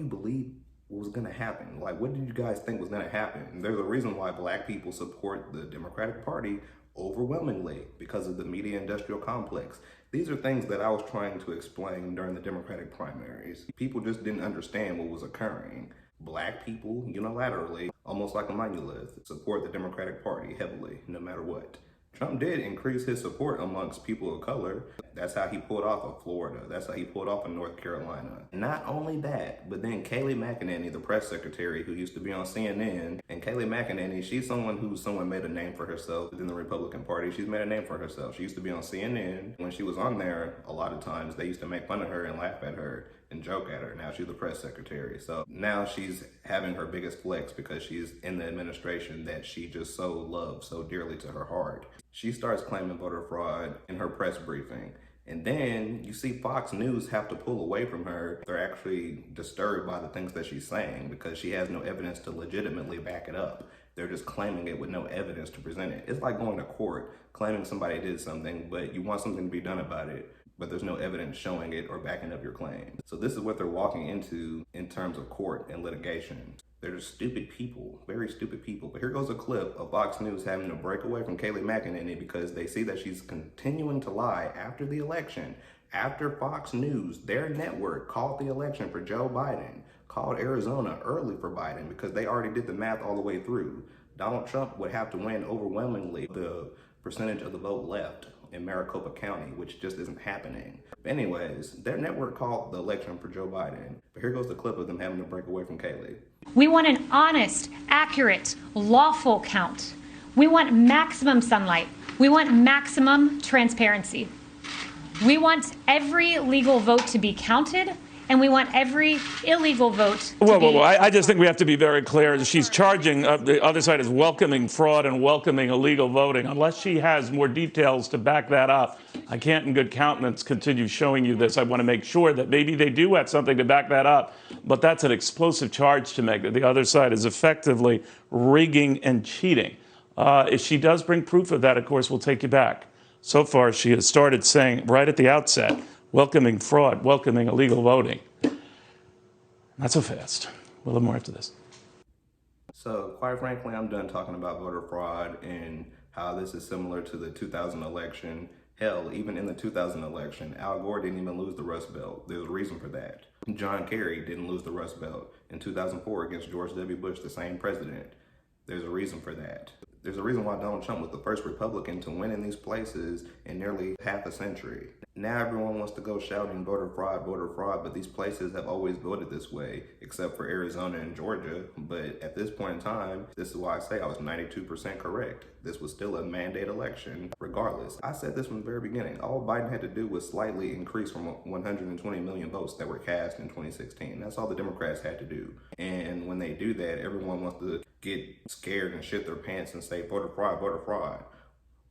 You believe what was going to happen? Like, what did you guys think was going to happen? There's a reason why black people support the Democratic Party overwhelmingly, because of the media industrial complex. These are things that I was trying to explain during the Democratic primaries. People just didn't understand what was occurring. Black people, unilaterally, almost like a monolith, support the Democratic Party heavily, no matter what. Trump did increase his support amongst people of color. That's how he pulled off of Florida. That's how he pulled off of North Carolina. Not only that, but then Kayleigh McEnany, the press secretary who used to be on CNN, and Kayleigh McEnany, she's someone made a name for herself within the Republican Party. She's made a name for herself. She used to be on CNN. When she was on there, a lot of times they used to make fun of her and laugh at her and joke at her. Now she's the press secretary. So now she's having her biggest flex because she's in the administration that she just so loves so dearly to her heart. She starts claiming voter fraud in her press briefing. And then you see Fox News have to pull away from her. They're actually disturbed by the things that she's saying because she has no evidence to legitimately back it up. They're just claiming it with no evidence to present it. It's like going to court, claiming somebody did something, but you want something to be done about it, but there's no evidence showing it or backing up your claim. So this is what they're walking into in terms of court and litigation. They're just stupid people, very stupid people. But here goes a clip of Fox News having to break away from Kayleigh McEnany because they see that she's continuing to lie after the election. After Fox News, their network, called the election for Joe Biden, called Arizona early for Biden because they already did the math all the way through. Donald Trump would have to win overwhelmingly the percentage of the vote left in Maricopa County, which just isn't happening. Anyways, their network called the election for Joe Biden. But here goes the clip of them having to break away from Kayleigh. We want an honest, accurate, lawful count. We want maximum sunlight. We want maximum transparency. We want every legal vote to be counted, and we want every illegal vote to be... Whoa. I just think we have to be very clear. She's charging, the other side is welcoming fraud and welcoming illegal voting. Unless she has more details to back that up, I can't in good countenance continue showing you this. I want to make sure that maybe they do have something to back that up, but that's an explosive charge to make, that the other side is effectively rigging and cheating. If she does bring proof of that, of course, we'll take you back. So far, she has started saying right at the outset, welcoming fraud, welcoming illegal voting. Not so fast. We'll have more after this. So, quite frankly, I'm done talking about voter fraud and how this is similar to the 2000 election. Hell, even in the 2000 election, Al Gore didn't even lose the Rust Belt. There's a reason for that. John Kerry didn't lose the Rust Belt in 2004 against George W. Bush, the same president. There's a reason for that. There's a reason why Donald Trump was the first Republican to win in these places in nearly half a century. Now everyone wants to go shouting voter fraud, but these places have always voted this way, except for Arizona and Georgia. But at this point in time, this is why I say I was 92% correct. This was still a mandate election regardless. I said this from the very beginning. All Biden had to do was slightly increase from 120 million votes that were cast in 2016. That's all the Democrats had to do. And when they do that, everyone wants to get scared and shit their pants and say voter fraud, voter fraud.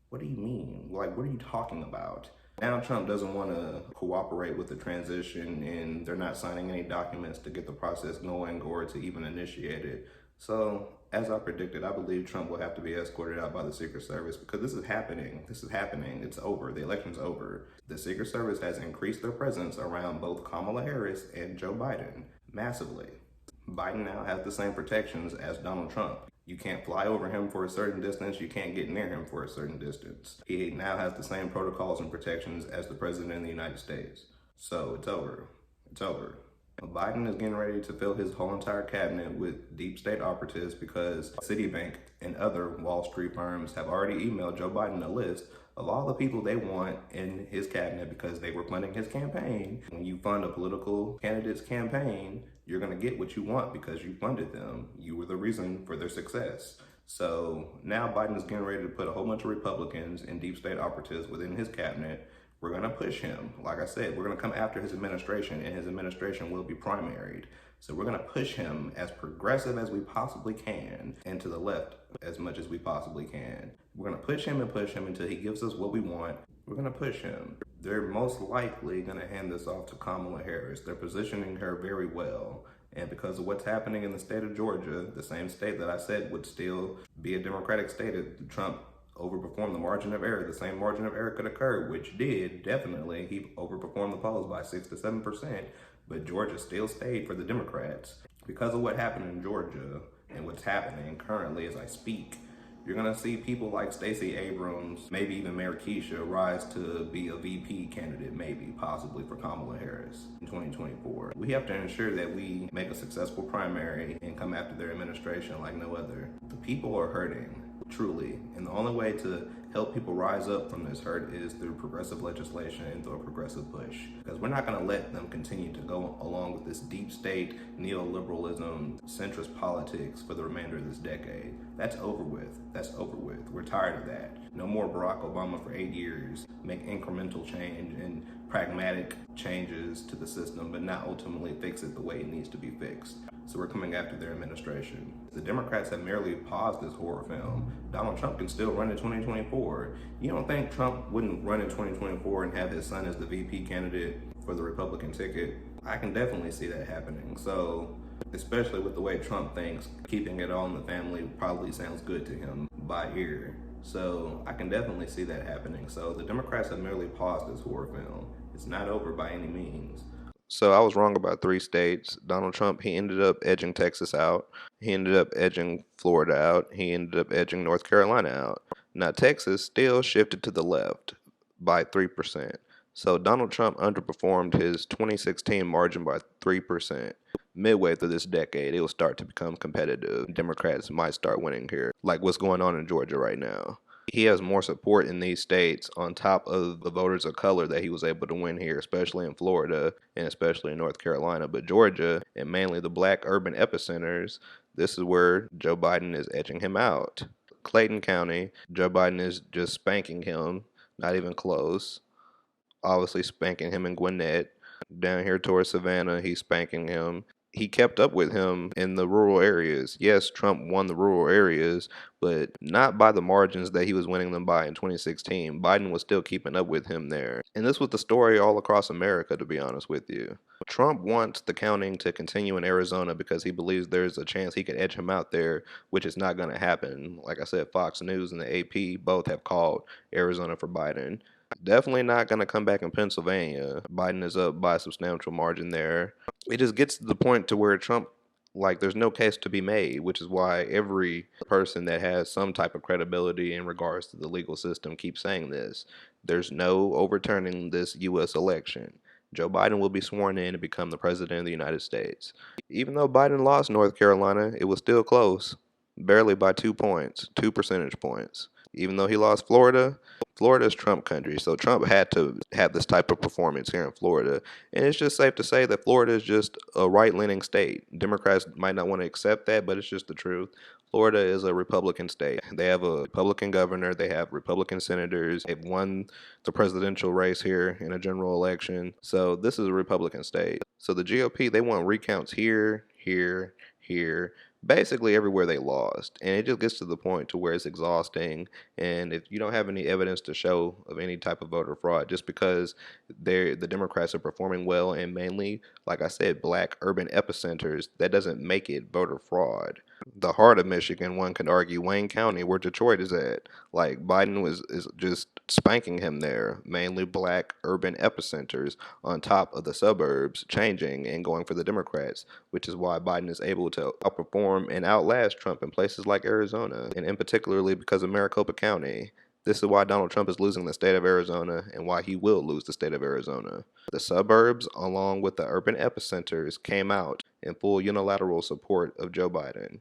What do you mean? Like, what are you talking about? Now Trump doesn't want to cooperate with the transition, and they're not signing any documents to get the process going or to even initiate it. So, as I predicted, I believe Trump will have to be escorted out by the Secret Service because this is happening. It's over. The election's over. The Secret Service has increased their presence around both Kamala Harris and Joe Biden massively. Biden now has the same protections as Donald Trump. You can't fly over him for a certain distance. You can't get near him for a certain distance. He now has the same protocols and protections as the president of the United States. So it's over. It's over. Biden is getting ready to fill his whole entire cabinet with deep state operatives because Citibank and other Wall Street firms have already emailed Joe Biden a list of all the people they want in his cabinet because they were funding his campaign. When you fund a political candidate's campaign, you're going to get what you want because you funded them. You were the reason for their success. So now Biden is getting ready to put a whole bunch of Republicans and deep state operatives within his cabinet. We're going to push him. Like I said, we're going to come after his administration, and his administration will be primaried. So we're going to push him as progressive as we possibly can and to the left as much as we possibly can. We're going to push him until he gives us what we want. We're going to push him. They're most likely going to hand this off to Kamala Harris. They're positioning her very well. And because of what's happening in the state of Georgia, the same state that I said would still be a Democratic state if Trump overperformed the margin of error, the same margin of error could occur, which did, definitely. He overperformed the polls by 6 to 7%. but Georgia still stayed for the Democrats. Because of what happened in Georgia and what's happening currently as I speak, you're gonna see people like Stacey Abrams, maybe even Mayor Keisha, rise to be a VP candidate, maybe, possibly for Kamala Harris in 2024. We have to ensure that we make a successful primary and come after their administration like no other. The people are hurting, truly, and the only way to help people rise up from this hurt is through progressive legislation and through a progressive push. Because we're not going to let them continue to go along with this deep state, neoliberalism, centrist politics for the remainder of this decade. That's over with. That's over with. We're tired of that. No more Barack Obama for 8 years. Make incremental change and pragmatic changes to the system, but not ultimately fix it the way it needs to be fixed. So we're coming after their administration. The Democrats have merely paused this horror film. Donald Trump can still run in 2024. You don't think Trump wouldn't run in 2024 and have his son as the VP candidate for the Republican ticket? I can definitely see that happening. So, especially with the way Trump thinks, keeping it all in the family probably sounds good to him by ear. So I can definitely see that happening. So the Democrats have merely paused this horror film. It's not over by any means. So I was wrong about 3 states. Donald Trump, he ended up edging Texas out. He ended up edging Florida out. He ended up edging North Carolina out. Now Texas still shifted to the left by 3%. So Donald Trump underperformed his 2016 margin by 3%. Midway through this decade, it will start to become competitive. Democrats might start winning here, like what's going on in Georgia right now. He has more support in these states on top of the voters of color that he was able to win here, especially in Florida and especially in North Carolina. But Georgia, and mainly the black urban epicenters, this is where Joe Biden is edging him out. Clayton County, Joe Biden is just spanking him, not even close. Obviously spanking him in Gwinnett. Down here towards Savannah, he's spanking him. He kept up with him in the rural areas. Yes, Trump won the rural areas, but not by the margins that he was winning them by in 2016. Biden was still keeping up with him there. And this was the story all across America, to be honest with you. Trump wants the counting to continue in Arizona because he believes there's a chance he could edge him out there, which is not going to happen. Like I said, Fox News and the AP both have called Arizona for Biden. Definitely not going to come back in Pennsylvania. Biden is up by a substantial margin there. It just gets to the point to where Trump, like, there's no case to be made, which is why every person that has some type of credibility in regards to the legal system keeps saying this. There's no overturning this U.S. election. Joe Biden will be sworn in to become the president of the United States. Even though Biden lost North Carolina, it was still close, barely by 2 points, 2 percentage points. Even though he lost Florida, Florida is Trump country, so Trump had to have this type of performance here in Florida. And it's just safe to say that Florida is just a right-leaning state. Democrats might not want to accept that, but it's just the truth. Florida is a Republican state. They have a Republican governor, they have Republican senators, they've won the presidential race here in a general election. So this is a Republican state. So the GOP, they want recounts here, here, basically everywhere they lost. And it just gets to the point to where it's exhausting. And if you don't have any evidence to show of any type of voter fraud, just because the Democrats are performing well in mainly, like I said, black urban epicenters, that doesn't make it voter fraud. The heart of Michigan, one could argue, Wayne County, where Detroit is at. Like Biden is just spanking him there, mainly black urban epicenters on top of the suburbs changing and going for the Democrats, which is why Biden is able to outperform and outlast Trump in places like Arizona, and in particularly because of Maricopa County. This is why Donald Trump is losing the state of Arizona and why he will lose the state of Arizona. The suburbs, along with the urban epicenters, came out in full unilateral support of Joe Biden.